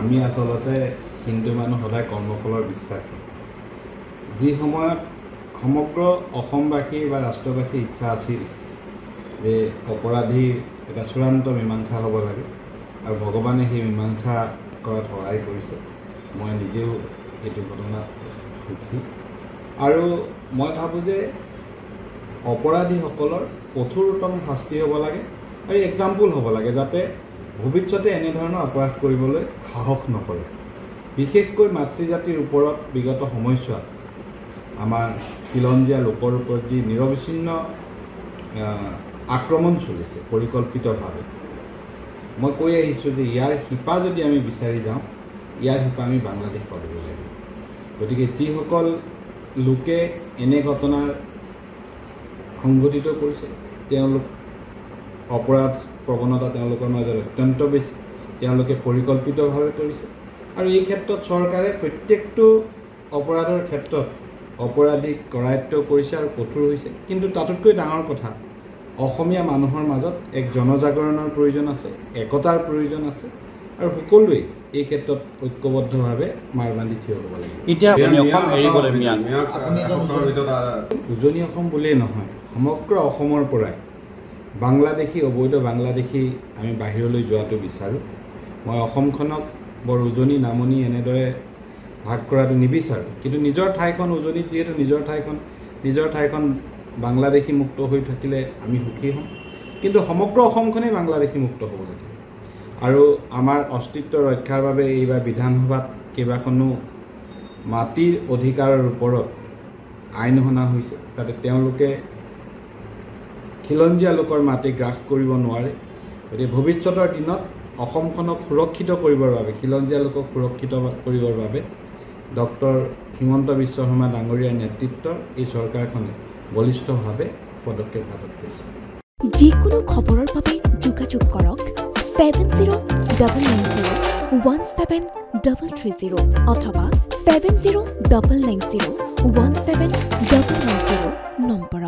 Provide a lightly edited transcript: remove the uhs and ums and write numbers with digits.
আমি আচলতে হিন্দু মানুহ সদায় কৰ্মফলৰ বিশ্বাসী যি সময়ত সমগ্ৰ অসমবাসী বা ৰাষ্ট্ৰবাসীৰ ইচ্ছা আছিল যে অপৰাধীৰ এটা চূড়ান্ত মীমাংসা হ'ব লাগে আৰু ভগৱানে সেই মীমাংসা কৰাত সহায় কৰিছে মই নিজেও এইটো ঘটনাত সুখী আৰু মই ভাবোঁ যে অপৰাধীসকলৰ কঠোৰতম শাস্তি হ'ব লাগে আৰু এক্সাম্পল হ'ব লাগে যাতে ভৱিষ্যতে এনেধৰণৰ অপৰাধ কৰিবলৈ সাহস নকৰে বিশেষকৈ মাতৃজাতিৰ ওপৰত বিগত সময়ছোৱাত আমাৰ খিলঞ্জীয়া লোকৰ ওপৰত যি নিৰবিচ্ছিন্ন আক্ৰমণ চলিছে পৰিকল্পিতভাৱে মই কৈ আহিছোঁ যে ইয়াৰ শিপা যদি আমি বিচাৰি যাওঁ ইয়াৰ শিপা আমি বাংলাদেশ পাবগৈ লাগিব গতিকে যিসকল লোকে এনে ঘটনাৰ সংঘটিত কৰিছে তেওঁলোক অপৰাধ প্ৰৱণতা তেওঁলোকৰ মাজত অত্যন্ত বেছি তেওঁলোকে পৰিকল্পিতভাৱে কৰিছে আৰু এই ক্ষেত্ৰত চৰকাৰে প্ৰত্যেকটো অপৰাধৰ ক্ষেত্ৰত অপৰাধীক কৰায়ত্ব কৰিছে আৰু কঠোৰ হৈছে কিন্তু তাতোতকৈ ডাঙৰ কথা অসমীয়া মানুহৰ মাজত এক জনজাগৰণৰ প্ৰয়োজন আছে একতাৰ প্ৰয়োজন আছে আৰু সকলোৱে এই ক্ষেত্ৰত ঐক্যবদ্ধভাৱে মাৰ বান্ধি থিয় হ'ব লাগিব এতিয়া উজনি অসম বুলিয়েই নহয় সমগ্ৰ অসমৰ পৰাই বাংলাদেশী অবৈধ বাংলাদেশী আমি বাহিৰলৈ যোৱাটো বিচাৰোঁ মই অসমখনক বৰ উজনি নামনি এনেদৰে ভাগ কৰাটো নিবিচাৰোঁ কিন্তু নিজৰ ঠাইখন উজনিত যিহেতু নিজৰ ঠাইখন বাংলাদেশী মুক্ত হৈ থাকিলে আমি সুখী হ'ম কিন্তু সমগ্ৰ অসমখনেই বাংলাদেশী মুক্ত হ'ব লাগিব আৰু আমাৰ অস্তিত্ব ৰক্ষাৰ বাবে এইবাৰ বিধানসভাত কেইবাখনো মাটিৰ অধিকাৰৰ ওপৰত আইন অনা হৈছে যাতে তেওঁলোকে খিলঞ্জীয়া লোকৰ মাটি গ্ৰাস কৰিব নোৱাৰে গতিকে ভৱিষ্যতৰ দিনত অসমখনক সুৰক্ষিত কৰিবৰ বাবে খিলঞ্জীয়া লোকক সুৰক্ষিত কৰিবৰ বাবে ডক্টৰ হিমন্ত বিশ্ব শৰ্মা ডাঙৰীয়াৰ নেতৃত্বৰ এই চৰকাৰখনে বলিষ্ঠভাৱে পদক্ষেপ হাতত লৈছে যিকোনো খবৰৰ বাবে যোগাযোগ কৰক 7099017330 অথবা 7099017390 নম্বৰত